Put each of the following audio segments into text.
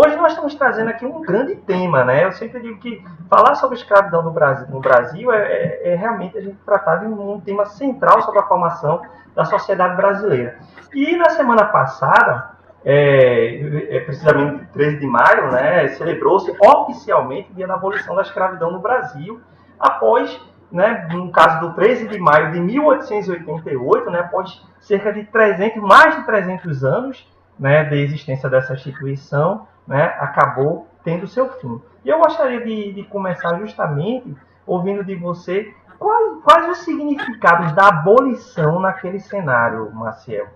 Hoje nós estamos trazendo aqui um grande tema, né? Eu sempre digo que falar sobre escravidão no Brasil é realmente a gente tratar de um tema central sobre a formação da sociedade brasileira. E na semana passada, precisamente 13 de maio, né, celebrou-se oficialmente o Dia da Abolição da Escravidão no Brasil, após, né, no caso do 13 de maio de 1888, né, após cerca de mais de 300 anos, né, de existência dessa instituição, né, acabou tendo seu fim. E eu gostaria de começar justamente ouvindo de você quais os significados da abolição naquele cenário, Maciel.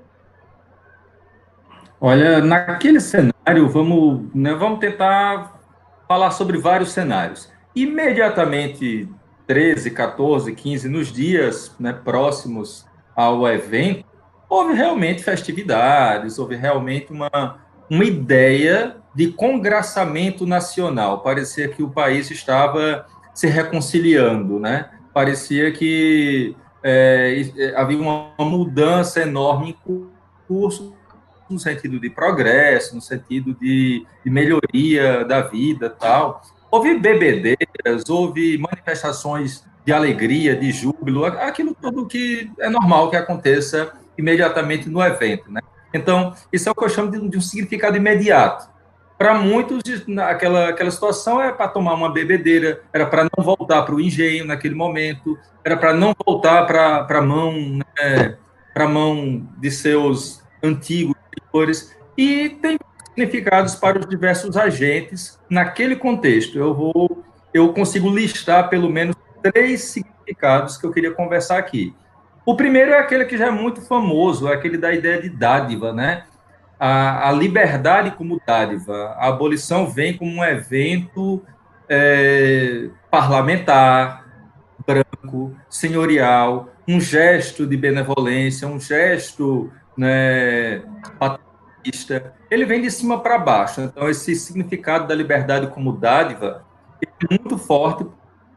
Olha, naquele cenário, vamos tentar falar sobre vários cenários. Imediatamente, 13, 14, 15, nos dias, né, próximos ao evento, houve realmente festividades, houve realmente uma ideia de congraçamento nacional. Parecia que o país estava se reconciliando, né? Parecia que havia uma mudança enorme em curso, no sentido de progresso, no sentido de melhoria da vida, tal. Houve bebedeiras, houve manifestações de alegria, de júbilo, aquilo tudo que é normal que aconteça imediatamente no evento, né? Então, isso é o que eu chamo de um significado imediato. Para muitos, aquela situação é para tomar uma bebedeira, era para não voltar para o engenho naquele momento, era para não voltar para a mão, né, para a mão de seus antigos seguidores, e tem significados para os diversos agentes naquele contexto. Eu consigo listar pelo menos 3 significados que eu queria conversar aqui. O primeiro é aquele que já é muito famoso, é aquele da ideia de dádiva, né? A liberdade como dádiva. A abolição vem como um evento parlamentar, branco, senhorial, um gesto de benevolência, um gesto, né, paternalista. Ele vem de cima para baixo. Então, esse significado da liberdade como dádiva é muito forte,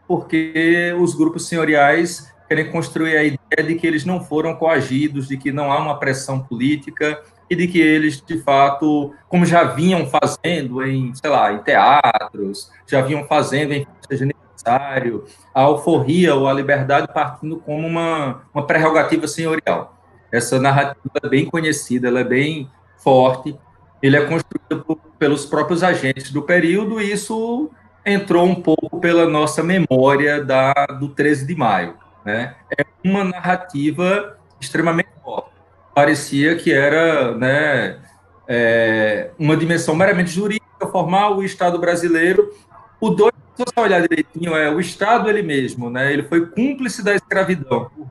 porque os grupos senhoriais querem construir a ideia de que eles não foram coagidos, de que não há uma pressão política e de que eles, de fato, como já vinham fazendo em, sei lá, em teatros, já vinham fazendo em festas de aniversário, a alforria ou a liberdade partindo como uma prerrogativa senhorial. Essa narrativa é bem conhecida, ela é bem forte, ele é construído pelos próprios agentes do período, e isso entrou um pouco pela nossa memória do 13 de maio. Né? É uma narrativa extremamente forte. Parecia que era, né, uma dimensão meramente jurídica, formal, o Estado brasileiro. O dois, se você olhar direitinho, o Estado ele mesmo, né? Ele foi cúmplice da escravidão por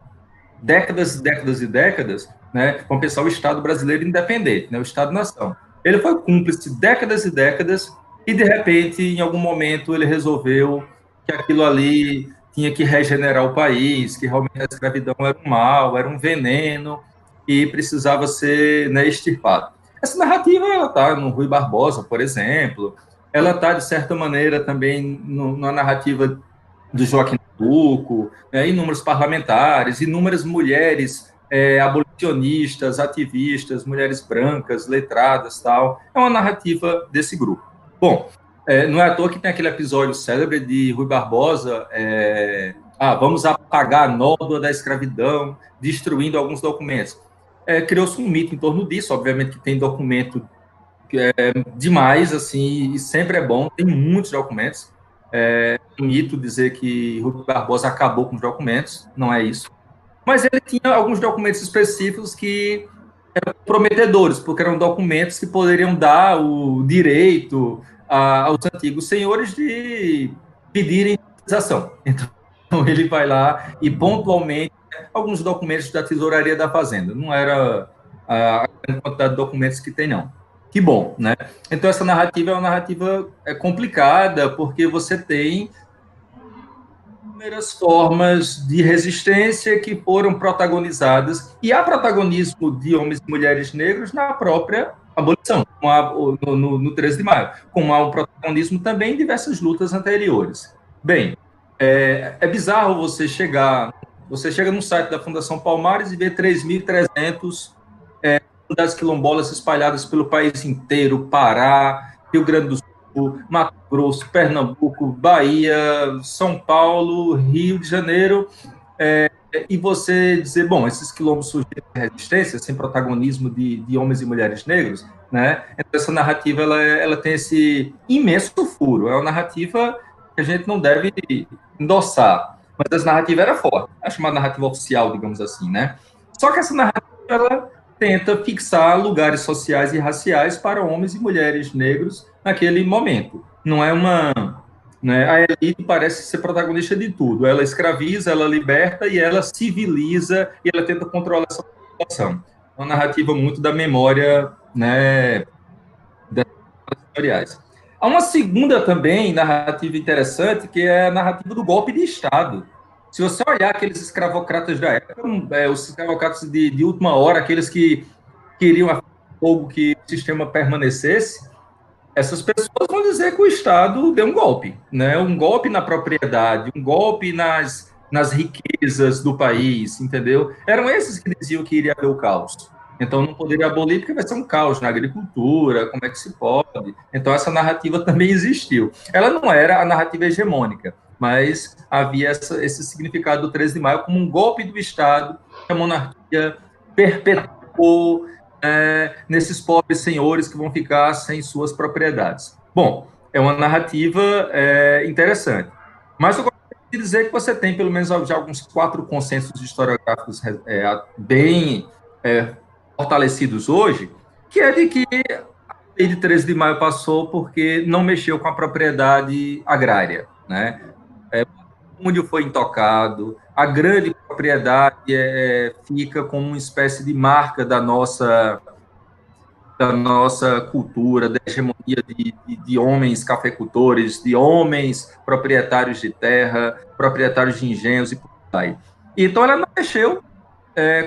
décadas, décadas e décadas, né? Vamos pensar o Estado brasileiro independente, né? O Estado-nação. Ele foi cúmplice décadas e décadas e, de repente, em algum momento, ele resolveu que aquilo ali tinha que regenerar o país, que realmente a escravidão era um mal, era um veneno e precisava ser, né, extirpado. Essa narrativa ela está no Rui Barbosa, por exemplo, ela está, de certa maneira, também na narrativa do Joaquim Nabuco, inúmeros parlamentares, inúmeras mulheres abolicionistas, ativistas, mulheres brancas, letradas, tal. É uma narrativa desse grupo. Bom, não é à toa que tem aquele episódio célebre de Rui Barbosa, vamos apagar a nódoa da escravidão, destruindo alguns documentos. Criou-se um mito em torno disso, obviamente que tem documento demais, assim, e sempre é bom, tem muitos documentos. É um mito dizer que Rui Barbosa acabou com os documentos, não é isso. Mas ele tinha alguns documentos específicos que eram prometedores, porque eram documentos que poderiam dar o direito aos antigos senhores de pedirem indenização. Então, ele vai lá e, pontualmente, alguns documentos da Tesouraria da Fazenda. Não era a quantidade de documentos que tem, não. Que bom, né? Então, essa narrativa é uma narrativa complicada, porque você tem inúmeras formas de resistência que foram protagonizadas, e há protagonismo de homens e mulheres negros na própria abolição, no 13 de maio, como há um protagonismo também em diversas lutas anteriores. Bem, é bizarro você chega no site da Fundação Palmares e ver 3.300 unidades quilombolas espalhadas pelo país inteiro, Pará, Rio Grande do Sul, Mato Grosso, Pernambuco, Bahia, São Paulo, Rio de Janeiro, e você dizer, bom, esses quilombos surgiram de resistência, sem protagonismo de homens e mulheres negros, né? Então, essa narrativa, ela tem esse imenso furo, é uma narrativa que a gente não deve endossar, mas essa narrativa era forte, acho uma narrativa oficial, digamos assim, né? Só que essa narrativa, ela tenta fixar lugares sociais e raciais para homens e mulheres negros naquele momento. Não é uma, né? A elite parece ser protagonista de tudo. Ela escraviza, ela liberta e ela civiliza e ela tenta controlar essa população. Uma narrativa muito da memória, né, das historiais. Há uma segunda também narrativa interessante, que é a narrativa do golpe de Estado. Se você olhar aqueles escravocratas da época, os escravocratas de última hora, aqueles que queriam a fogo que o sistema permanecesse, essas pessoas vão dizer que o Estado deu um golpe, né? Um golpe na propriedade, um golpe nas riquezas do país, entendeu? Eram esses que diziam que iria haver o caos. Então, não poderia abolir porque vai ser um caos na agricultura, como é que se pode? Então, essa narrativa também existiu. Ela não era a narrativa hegemônica, mas havia esse significado do 13 de maio como um golpe do Estado que a monarquia perpetuou nesses pobres senhores que vão ficar sem suas propriedades. Bom, é uma narrativa interessante. Mas eu gostaria de dizer que você tem pelo menos já alguns 4 consensos historiográficos bem fortalecidos hoje, que é de que a lei de 13 de maio passou porque não mexeu com a propriedade agrária, né? Onde foi intocado, a grande propriedade fica como uma espécie de marca da nossa cultura, da hegemonia de homens cafeicultores, de homens proprietários de terra, proprietários de engenhos e por aí. Então, ela não mexeu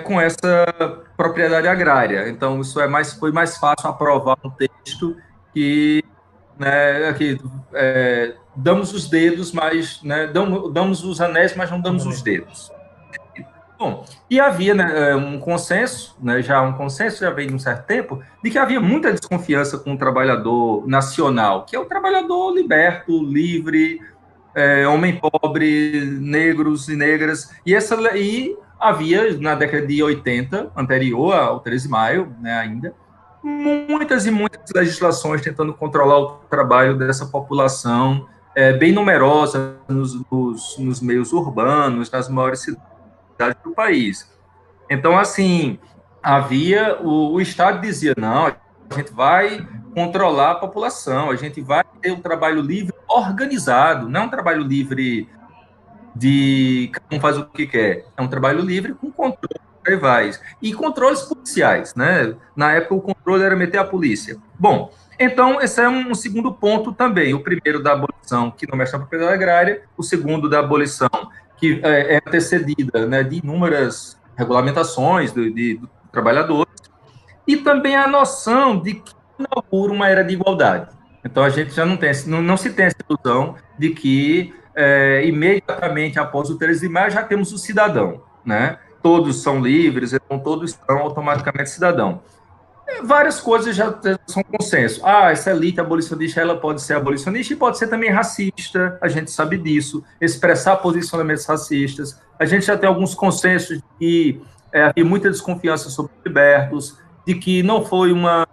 com essa propriedade agrária. Então, isso foi mais fácil aprovar um texto que, né, damos os dedos, mas, né, damos os anéis, mas não damos os dedos. Bom, e havia, né, um consenso, né, já vem de um certo tempo, de que havia muita desconfiança com o trabalhador nacional, que é o trabalhador liberto, livre, homem pobre, negros e negras, e havia, na década de 80, anterior ao 13 de maio, né, ainda, muitas e muitas legislações tentando controlar o trabalho dessa população bem numerosa nos meios urbanos, nas maiores cidades do país. Então, assim, o Estado dizia, não, a gente vai controlar a população, a gente vai ter um trabalho livre organizado, não é um trabalho livre de cada um faz o que quer, é um trabalho livre com controle rivais e controles policiais, né? Na época o controle era meter a polícia. Bom, então esse é um segundo ponto também, o primeiro da abolição que não mexe na propriedade agrária, o segundo da abolição que é antecedida, né, de inúmeras regulamentações do trabalhador, e também a noção de que inaugura uma era de igualdade. Então, a gente já não se tem essa ilusão de que imediatamente após o 13 de maio já temos o cidadão, né? Todos são livres, então todos são automaticamente cidadão. Várias coisas já são consenso. Essa elite abolicionista, ela pode ser abolicionista e pode ser também racista, a gente sabe disso, expressar posicionamentos racistas. A gente já tem alguns consensos de que havia muita desconfiança sobre os libertos, de que não foi uma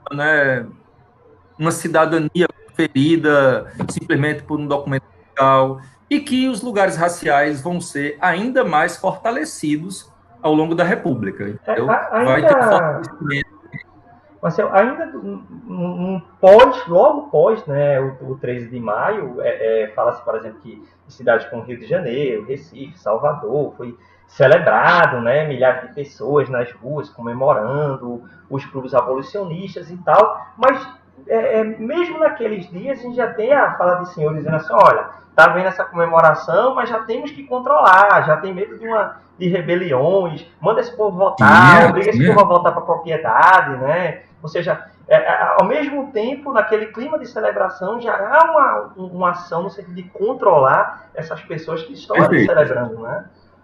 cidadania ferida simplesmente por um documento legal, e que os lugares raciais vão ser ainda mais fortalecidos ao longo da República. Entendeu? Vai ter fortalecimento. Marcelo, ainda logo pós, né, o 13 de maio, fala-se, por exemplo, que em cidades como Rio de Janeiro, Recife, Salvador, foi celebrado, né, milhares de pessoas nas ruas comemorando os clubes abolicionistas e tal, mas mesmo naqueles dias a gente já tem a fala de senhor dizendo assim, olha, tá vendo essa comemoração, mas já temos que controlar, já tem medo de rebeliões, manda esse povo votar, obriga esse povo a voltar para a propriedade, né? Ou seja, ao mesmo tempo, naquele clima de celebração, já há uma ação no sentido de controlar essas pessoas que estão ali celebrando, né?